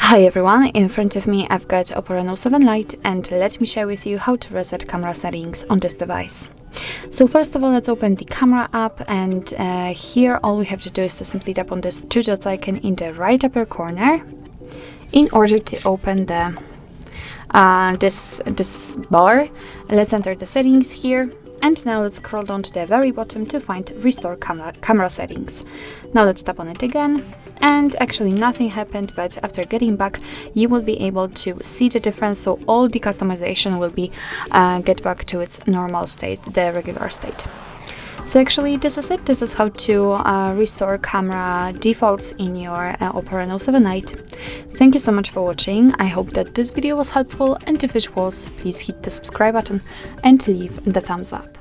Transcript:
Hi everyone, in front of me I've got Oppo Reno 7 Lite, and let me share with you how to reset camera settings on this device. So first of all, let's open the camera app, and here all we have to do is to simply tap on this three dots icon in the right upper corner in order to open the this bar. Let's enter the settings here, and now let's scroll down to the very bottom to find restore camera settings. Now let's tap on it again, and actually nothing happened, but after getting back you will be able to see the difference. So all the customization will be get back to its normal state, the regular state. So actually this is it. This is how to restore camera defaults in your Oppo Reno 7 Lite. Thank you so much for watching. I hope that this video was helpful, and if it was, please hit the subscribe button and leave the thumbs up.